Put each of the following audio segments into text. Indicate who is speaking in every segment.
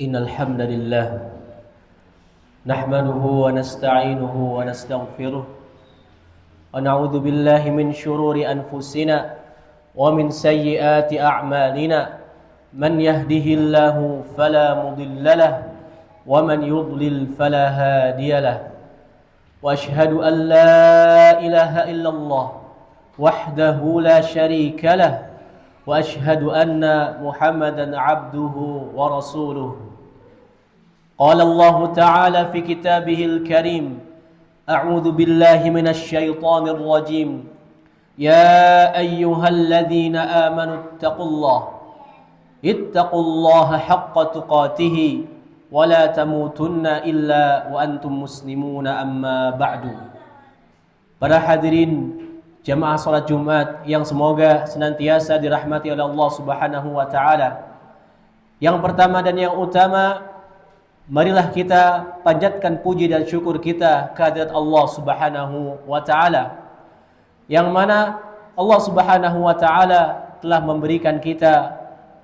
Speaker 1: إن الحمد لله نحمده ونستعينه ونستغفره ونعوذ بالله من شرور أنفسنا ومن سيئات أعمالنا من يهده الله فلا مضل له ومن يضلل فلا هادي له وأشهد أن لا إله إلا الله وحده لا شريك له وأشهد أن محمدا عبده ورسوله قال الله تعالى في كتابه الكريم أعوذ بالله من الشيطان الرجيم يا أيها الذين آمنوا اتقوا الله حق تقاته ولا تموتن إلا وأنتم مسلمون أما بعد. Para hadirin jamaah salat Jumat yang semoga senantiasa dirahmati oleh Allah Subhanahu wa taala. Yang pertama dan yang utama, marilah kita panjatkan puji dan syukur kita kehadirat Allah Subhanahu wa taala. Yang mana Allah Subhanahu wa taala telah memberikan kita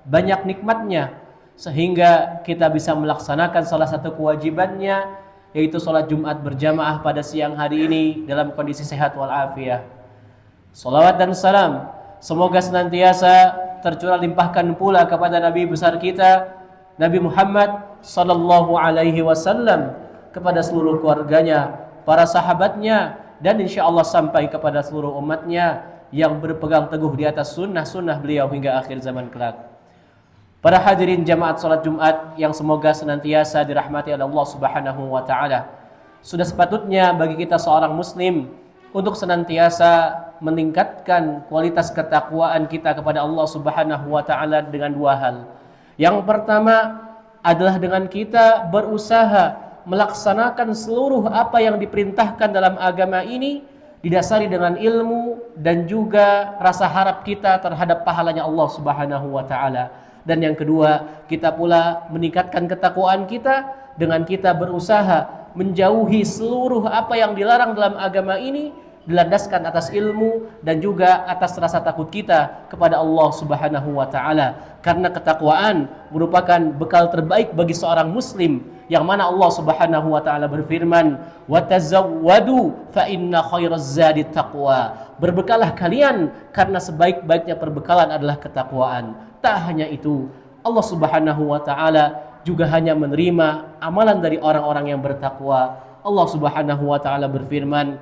Speaker 1: banyak nikmatnya sehingga kita bisa melaksanakan salah satu kewajibannya, yaitu salat Jumat berjamaah pada siang hari ini dalam kondisi sehat walafiat. Salawat dan salam semoga senantiasa tercurah limpahkan pula kepada Nabi besar kita Nabi Muhammad sallallahu alaihi wasallam, kepada seluruh keluarganya, para sahabatnya, dan insyaallah sampai kepada seluruh umatnya yang berpegang teguh di atas sunnah-sunnah beliau hingga akhir zaman kelak. Para hadirin jamaat salat Jumat yang semoga senantiasa dirahmati oleh Allah Subhanahu wa taala. Sudah sepatutnya bagi kita seorang muslim untuk senantiasa meningkatkan kualitas ketakwaan kita kepada Allah Subhanahu wa taala dengan dua hal. Yang pertama adalah dengan kita berusaha melaksanakan seluruh apa yang diperintahkan dalam agama ini didasari dengan ilmu dan juga rasa harap kita terhadap pahalanya Allah Subhanahu wa taala. Dan yang kedua, kita pula meningkatkan ketakwaan kita dengan kita berusaha menjauhi seluruh apa yang dilarang dalam agama ini, dilandaskan atas ilmu dan juga atas rasa takut kita kepada Allah Subhanahu wa taala. Karena ketakwaan merupakan bekal terbaik bagi seorang muslim, yang mana Allah Subhanahu wa taala berfirman, "Wa tazawwadu fa inna khairaz zadi taqwa." Berbekalah kalian karena sebaik-baiknya perbekalan adalah ketakwaan. Tak hanya itu, Allah Subhanahu wa taala juga hanya menerima amalan dari orang-orang yang bertakwa. Allah Subhanahu wa taala berfirman,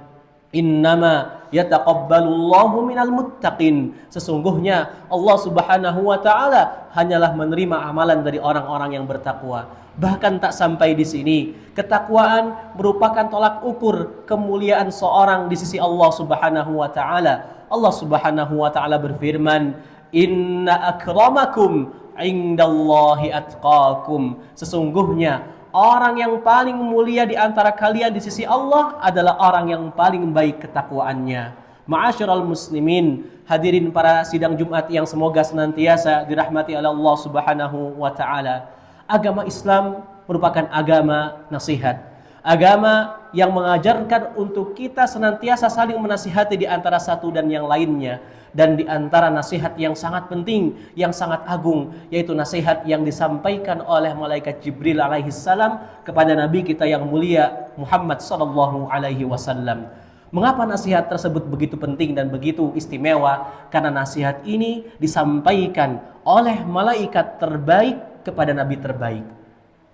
Speaker 1: "Innama yataqabbalullahu minal muttaqin." Sesungguhnya Allah Subhanahu wa taala hanyalah menerima amalan dari orang-orang yang bertakwa. Bahkan tak sampai di sini, ketakwaan merupakan tolak ukur kemuliaan seorang di sisi Allah Subhanahu wa taala. Allah Subhanahu wa taala berfirman, "Inna akramakum indallahi atqakum." Sesungguhnya orang yang paling mulia di antara kalian di sisi Allah adalah orang yang paling baik ketakwaannya. Ma'asyiral muslimin, hadirin para sidang Jumat yang semoga senantiasa dirahmati oleh Allah Subhanahu wa taala. Agama Islam merupakan agama nasihat. Agama yang mengajarkan untuk kita senantiasa saling menasihati di antara satu dan yang lainnya. Dan di antara nasihat yang sangat penting, yang sangat agung, yaitu nasihat yang disampaikan oleh malaikat Jibril alaihissalam kepada Nabi kita yang mulia Muhammad sallallahu alaihi wasallam. Mengapa nasihat tersebut begitu penting dan begitu istimewa? Karena nasihat ini disampaikan oleh malaikat terbaik kepada Nabi terbaik.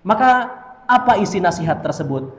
Speaker 1: Maka apa isi nasihat tersebut?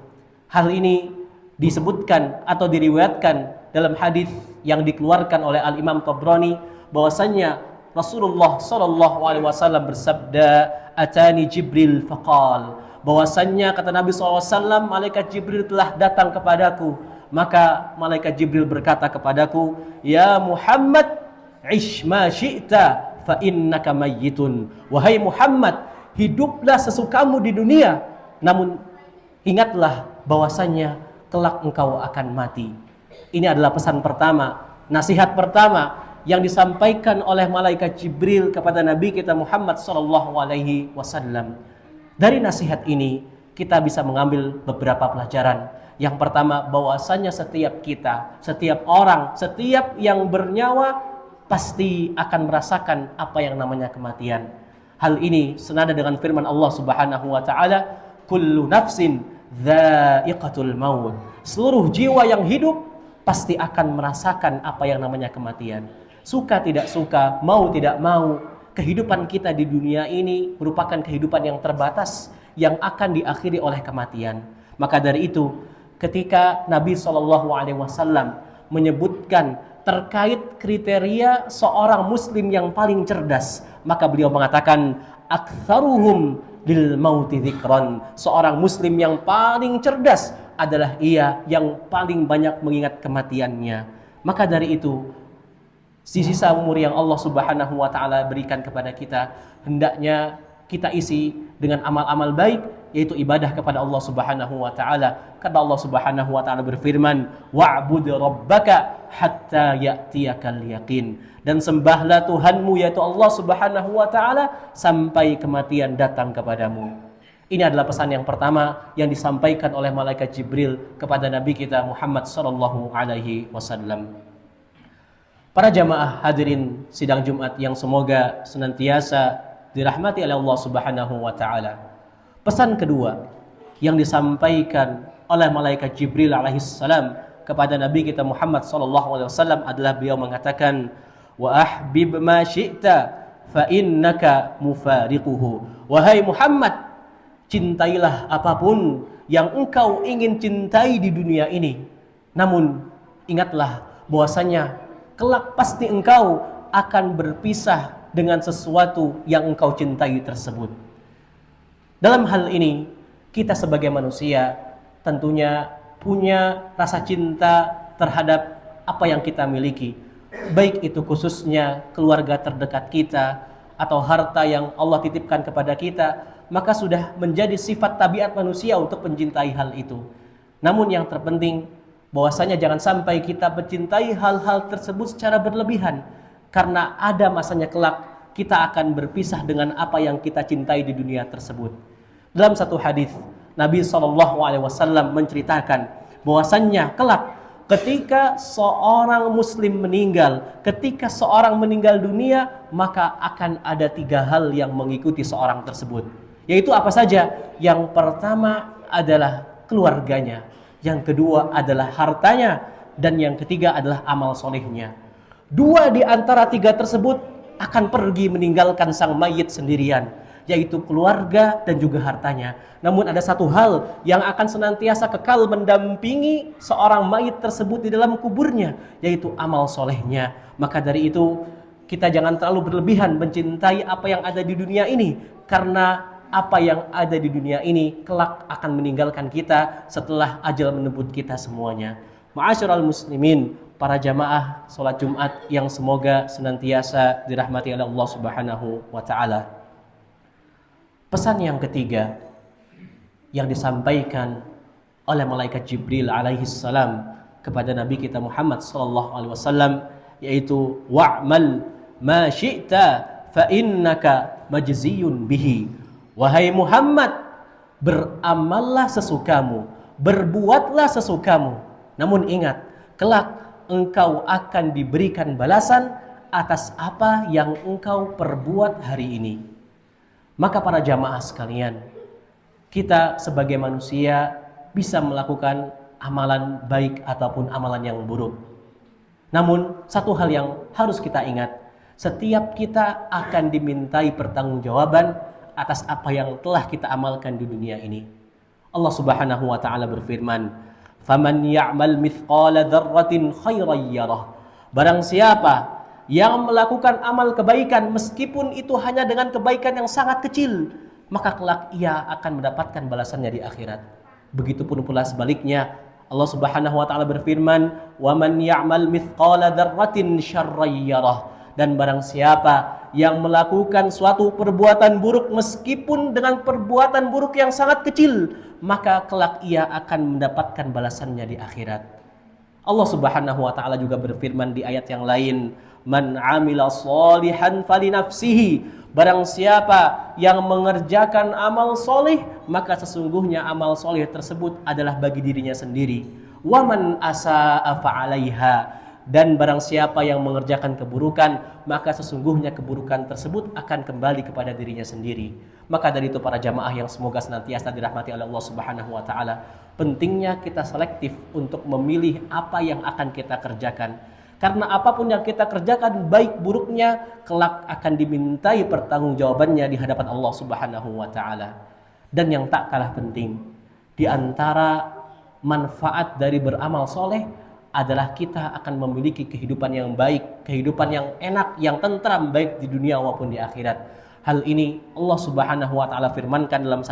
Speaker 1: Hal ini disebutkan atau diriwayatkan dalam hadis yang dikeluarkan oleh Al-Imam Tabrani, bahwasanya Rasulullah sallallahu alaihi wasallam bersabda, "Atani Jibril faqal." Bahwasanya kata Nabi sallallahu alaihi wasallam, malaikat Jibril telah datang kepadaku. Maka malaikat Jibril berkata kepadaku, "Ya Muhammad, ish ma syi'ta fa innaka mayyitun." Wahai Muhammad, hiduplah sesukamu di dunia, namun ingatlah bahwasanya kelak engkau akan mati. Ini adalah pesan pertama, nasihat pertama yang disampaikan oleh malaikat Jibril kepada Nabi kita Muhammad sallallahu alaihi wasallam. Dari nasihat ini kita bisa mengambil beberapa pelajaran. Yang pertama, bahwasanya setiap kita, setiap orang, setiap yang bernyawa pasti akan merasakan apa yang namanya kematian. Hal ini senada dengan firman Allah Subhanahu wa taala, kullu nafsin dha'iqatul maut. Seluruh jiwa yang hidup pasti akan merasakan apa yang namanya kematian. Suka tidak suka, mau tidak mau, kehidupan kita di dunia ini merupakan kehidupan yang terbatas yang akan diakhiri oleh kematian. Maka dari itu, ketika Nabi SAW menyebutkan terkait kriteria seorang muslim yang paling cerdas, maka beliau mengatakan aktsaruhum lil mauti dzikran. Seorang muslim yang paling cerdas adalah ia yang paling banyak mengingat kematiannya. Maka dari itu, sisa umur yang Allah Subhanahu wa taala berikan kepada kita hendaknya kita isi dengan amal-amal baik, yaitu ibadah kepada Allah Subhanahu wa taala. Karena Allah Subhanahu wa taala berfirman, wa'bud rabbaka hatta ya'tiyakal yaqin. Dan sembahlah Tuhanmu yaitu Allah Subhanahu wa taala sampai kematian datang kepadamu. Ini adalah pesan yang pertama yang disampaikan oleh malaikat Jibril kepada Nabi kita Muhammad sallallahu alaihi wasallam. Para jamaah hadirin sidang Jumat yang semoga senantiasa dirahmati oleh Allah Subhanahu wa taala. Pesan kedua yang disampaikan oleh malaikat Jibril alaihissalam kepada Nabi kita Muhammad sallallahu alaihi wasallam adalah beliau mengatakan, wa ahbib ma syi'ta fa innaka mufariquhu. Wahai Muhammad, cintailah apapun yang engkau ingin cintai di dunia ini. Namun ingatlah bahwasanya kelak pasti engkau akan berpisah dengan sesuatu yang engkau cintai tersebut. Dalam hal ini, kita sebagai manusia tentunya punya rasa cinta terhadap apa yang kita miliki. Baik itu khususnya keluarga terdekat kita atau harta yang Allah titipkan kepada kita, maka sudah menjadi sifat tabiat manusia untuk mencintai hal itu. Namun yang terpenting, bahwasanya jangan sampai kita mencintai hal-hal tersebut secara berlebihan. Karena ada masanya kelak kita akan berpisah dengan apa yang kita cintai di dunia tersebut. Dalam satu hadis, Nabi SAW menceritakan bahwasannya kelak ketika seorang muslim meninggal, ketika seorang meninggal dunia, maka akan ada 3 hal yang mengikuti seorang tersebut. Yaitu apa saja? Yang pertama adalah keluarganya, yang kedua adalah hartanya, dan yang ketiga adalah amal solehnya. 2 di antara 3 tersebut akan pergi meninggalkan sang mayit sendirian, yaitu keluarga dan juga hartanya. Namun ada satu hal yang akan senantiasa kekal mendampingi seorang mayit tersebut di dalam kuburnya, yaitu amal solehnya. Maka dari itu kita jangan terlalu berlebihan mencintai apa yang ada di dunia ini, karena apa yang ada di dunia ini kelak akan meninggalkan kita setelah ajal menjemput kita semuanya. Ma'asyiral muslimin, para jamaah salat Jumat yang semoga senantiasa dirahmati oleh Allah Subhanahu wa taala. Pesan yang ketiga yang disampaikan oleh malaikat Jibril alaihissalam kepada Nabi kita Muhammad sallallahu alaihi wasallam, yaitu wa'mal ma syi'ta fa innaka majziyun bihi. Wahai Muhammad, beramallah sesukamu, berbuatlah sesukamu. Namun ingat, kelak engkau akan diberikan balasan atas apa yang engkau perbuat hari ini. Maka para jamaah sekalian, kita sebagai manusia bisa melakukan amalan baik ataupun amalan yang buruk. Namun satu hal yang harus kita ingat, setiap kita akan dimintai pertanggungjawaban atas apa yang telah kita amalkan di dunia ini. Allah Subhanahu wa taala berfirman, "Faman ya'mal mithqala dzarratin khairan yarah." Barang siapa yang melakukan amal kebaikan meskipun itu hanya dengan kebaikan yang sangat kecil, maka kelak ia akan mendapatkan balasannya di akhirat. Begitupun pula sebaliknya, Allah Subhanahu wa taala berfirman, "Wa man ya'mal mithqala dzarratin syarran yarah." Dan barang siapa yang melakukan suatu perbuatan buruk meskipun dengan perbuatan buruk yang sangat kecil, maka kelak ia akan mendapatkan balasannya di akhirat. Allah Subhanahu wa taala juga berfirman di ayat yang lain, "Man 'amila sholihan falinafsihi." Barang siapa yang mengerjakan amal soleh, maka sesungguhnya amal soleh tersebut adalah bagi dirinya sendiri. "Wa man asa'a fa'alaiha." Dan barang siapa yang mengerjakan keburukan, maka sesungguhnya keburukan tersebut akan kembali kepada dirinya sendiri. Maka dari itu para jamaah yang semoga senantiasa dirahmati oleh Allah Subhanahu wa taala, pentingnya kita selektif untuk memilih apa yang akan kita kerjakan. Karena apapun yang kita kerjakan, baik buruknya, kelak akan dimintai pertanggungjawabannya di hadapan Allah Subhanahu wa taala. Dan yang tak kalah penting, di antara manfaat dari beramal soleh adalah kita akan memiliki kehidupan yang baik, kehidupan yang enak, yang tentram, baik di dunia maupun di akhirat. Hal ini Allah Subhanahu wa taala firmankan dalam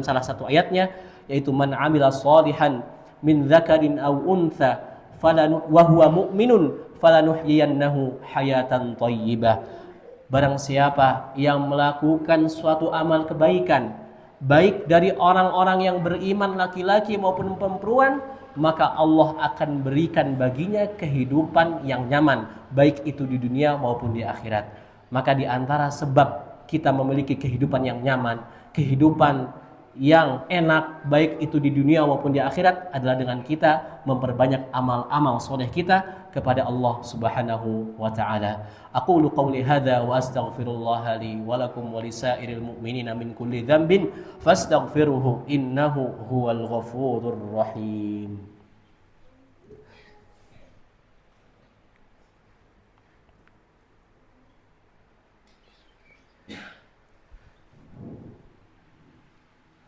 Speaker 1: salah satu ayatnya, yaitu man 'amila shalihan min dzakarin aw untha wa huwa mu'minun falanuhyiyannahu hayatan thayyibah. Barang siapa yang melakukan suatu amal kebaikan, baik dari orang-orang yang beriman laki-laki maupun perempuan, maka Allah akan berikan baginya kehidupan yang nyaman, baik itu di dunia maupun di akhirat. Maka di antara sebab kita memiliki kehidupan yang nyaman, kehidupan yang enak, baik itu di dunia maupun di akhirat, adalah dengan kita memperbanyak amal-amal soleh kita kepada Allah Subhanahu wa taala. Aqulu qawli hadza wa astaghfirullah li wa lakum wa lisairil mu'minina min kulli dhanbin fastaghfiruhu innahu huwal ghafurur rahim.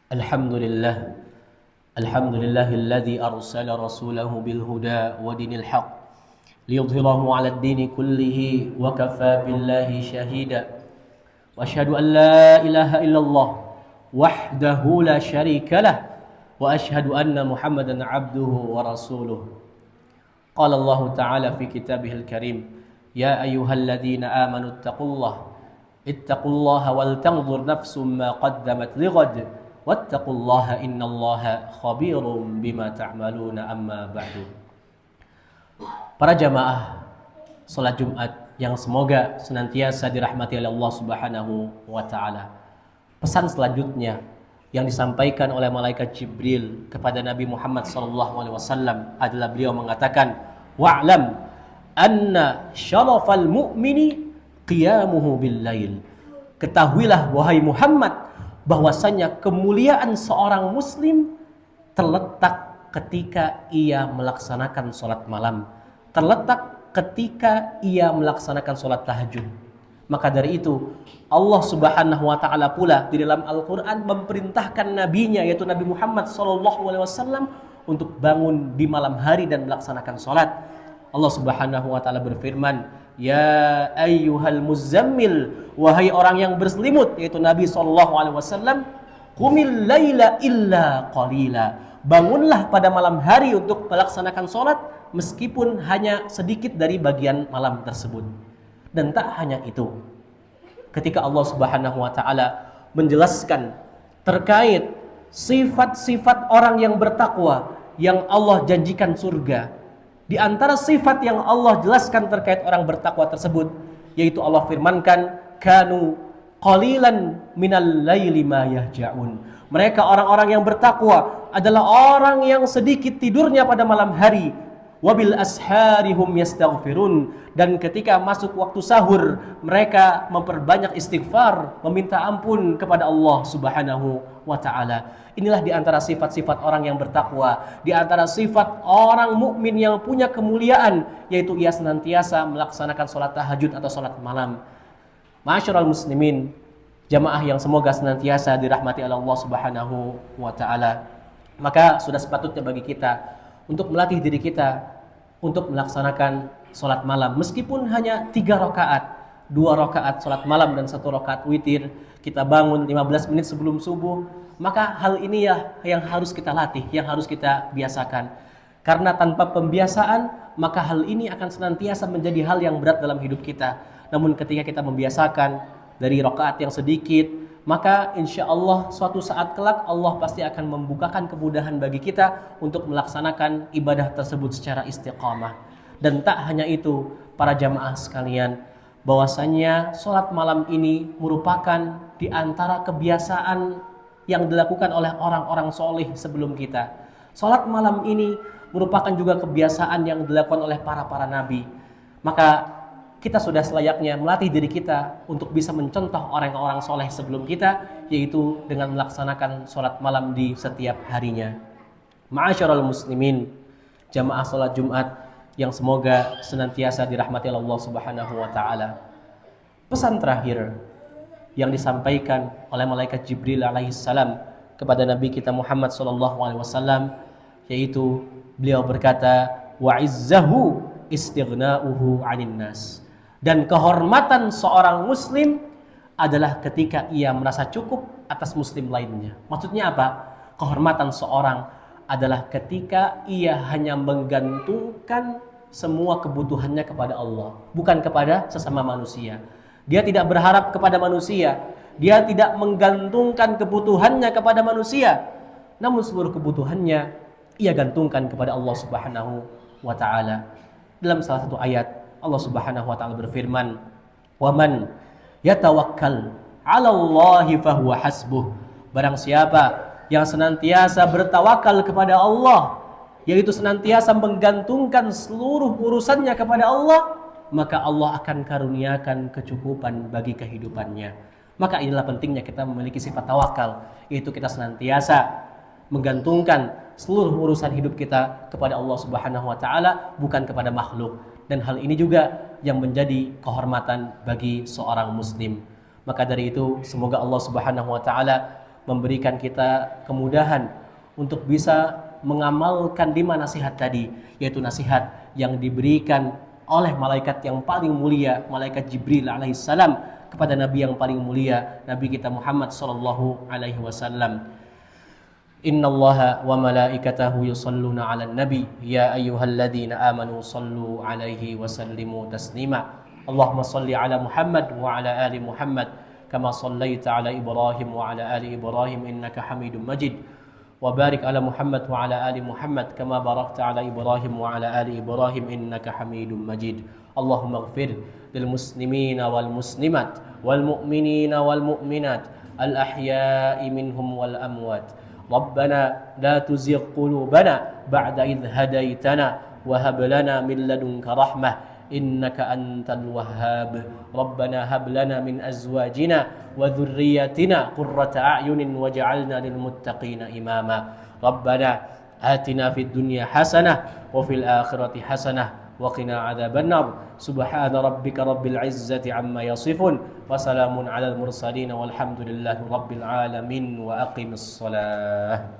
Speaker 1: Alhamdulillahilladzi arsala rasulahu bil huda wa dinil haqq liyudhhirahu 'alad dini kullihi wa kafaa billahi shahida. Wa asyhadu an la ilaha illallah wahdahu la syarika lah wa asyhadu anna Muhammadan 'abduhu wa rasuluh. Qala Allah ta'ala fi kitabihil karim, ya ayyuhalladzina amanu ittaqullaha wal tanzur nafsum ma qaddamat lighad wattaqullaha innallaha khabirum bima ta'maluna amma ba'du. Para jamaah salat Jumat yang semoga senantiasa dirahmati oleh Allah Subhanahu wa taala. Pesan selanjutnya yang disampaikan oleh malaikat Jibril kepada Nabi Muhammad SAW adalah beliau mengatakan, wa'lam anna syarafal mu'mini qiyamuhu bil lail. Ketahuilah wahai Muhammad bahwasanya kemuliaan seorang muslim terletak ketika ia melaksanakan salat malam, terletak ketika ia melaksanakan salat tahajud. Maka dari itu Allah Subhanahu wa taala pula di dalam Al-Qur'an memerintahkan nabinya, yaitu Nabi Muhammad SAW, untuk bangun di malam hari dan melaksanakan salat. Allah Subhanahu wa taala berfirman, ya ayyuhal muzammil, wahai orang yang berselimut, yaitu Nabi SAW, qumil laila illa qalila, bangunlah pada malam hari untuk melaksanakan salat meskipun hanya sedikit dari bagian malam tersebut. Dan tak hanya itu, ketika Allah Subhanahu wa taala menjelaskan terkait sifat-sifat orang yang bertakwa yang Allah janjikan surga, di antara sifat yang Allah jelaskan terkait orang bertakwa tersebut, yaitu Allah firmankan, kanu qalilan minal laili ma yahja'un. Mereka orang-orang yang bertakwa adalah orang yang sedikit tidurnya pada malam hari. Wabil asharihum yastaghfirun, dan ketika masuk waktu sahur mereka memperbanyak istighfar, meminta ampun kepada Allah Subhanahu wa taala. Inilah di antara sifat-sifat orang yang bertakwa, di antara sifat orang mukmin yang punya kemuliaan, yaitu ia senantiasa melaksanakan salat tahajud atau salat malam. Ma'asyiral muslimin, jamaah yang semoga senantiasa dirahmati oleh Allah Subhanahu wa taala. Maka sudah sepatutnya bagi kita untuk melatih diri kita untuk melaksanakan sholat malam, meskipun hanya 3 rakaat, 2 rakaat sholat malam dan 1 rakaat witir. Kita bangun 15 menit sebelum subuh, maka hal ini ya yang harus kita latih, yang harus kita biasakan. Karena tanpa pembiasaan, maka hal ini akan senantiasa menjadi hal yang berat dalam hidup kita. Namun ketika kita membiasakan dari rakaat yang sedikit, maka insya Allah suatu saat kelak Allah pasti akan membukakan kemudahan bagi kita untuk melaksanakan ibadah tersebut secara istiqamah. Dan tak hanya itu, para jamaah sekalian, bahwasanya sholat malam ini merupakan di antara kebiasaan yang dilakukan oleh orang-orang soleh sebelum kita. Sholat malam ini merupakan juga kebiasaan yang dilakukan oleh para nabi. Maka kita sudah selayaknya melatih diri kita untuk bisa mencontoh orang-orang soleh sebelum kita, yaitu dengan melaksanakan sholat malam di setiap harinya. Ma'asyiral muslimin, jamaah sholat Jumat yang semoga senantiasa dirahmati Allah Subhanahu wa taala. Pesan terakhir yang disampaikan oleh malaikat Jibril alaihissalam kepada Nabi kita Muhammad sallallahu alaihi wasallam, yaitu beliau berkata, wa izzahu istighna'uhu 'anil nas. Dan kehormatan seorang muslim adalah ketika ia merasa cukup atas muslim lainnya. Maksudnya apa? Kehormatan seorang adalah ketika ia hanya menggantungkan semua kebutuhannya kepada Allah, bukan kepada sesama manusia. Dia tidak berharap kepada manusia, dia tidak menggantungkan kebutuhannya kepada manusia, namun seluruh kebutuhannya ia gantungkan kepada Allah Subhanahu wa taala. Dalam salah satu ayat Allah Subhanahu wa taala berfirman, "Wa man yatawakkal 'ala Allahi fahuwa hasbuh." Barang siapa yang senantiasa bertawakal kepada Allah, yaitu senantiasa menggantungkan seluruh urusannya kepada Allah, maka Allah akan karuniakan kecukupan bagi kehidupannya. Maka inilah pentingnya kita memiliki sifat tawakal, yaitu kita senantiasa menggantungkan seluruh urusan hidup kita kepada Allah Subhanahu wa taala, bukan kepada makhluk. Dan hal ini juga yang menjadi kehormatan bagi seorang muslim. Maka dari itu semoga Allah Subhanahu wa taala memberikan kita kemudahan untuk bisa mengamalkan 5 nasihat tadi, yaitu nasihat yang diberikan oleh malaikat yang paling mulia, malaikat Jibril alaihissalam, kepada nabi yang paling mulia, nabi kita Muhammad sallallahu alaihi wasallam. Innallaha wa malaikatahu yusalluna 'alan nabi ya ayyuhalladzina amanu sallu 'alaihi wa sallimu taslima. Allahumma salli 'ala Muhammad wa 'ala ali Muhammad kama shallaita 'ala Ibrahim wa 'ala ali Ibrahim innaka Hamidum Majid. Wa barik 'ala Muhammad wa 'ala ali Muhammad kama barakta 'ala Ibrahim wa 'ala ali Ibrahim innaka Hamidum Majid. Allahumma ighfir lil muslimina wal muslimat wal mu'minina wal mu'minat al ahya'i minhum wal amwat. Rabbana la tuzigh qulubana ba'da idh hadaitana wa hab lana min ladunka rahmah innaka antal wahhab. Rabbana hab lana min azwajina wa dhurriyyatina qurrata a'yunin waj'alna lil muttaqina imama. Rabbana atina fid dunya hasanah wa fil akhirati hasanah wa qina adzabannar. Subhana rabbika rabbil izzati amma yasifun wa salamun alal mursalin walhamdulillahi rabbil alamin wa aqimis salah.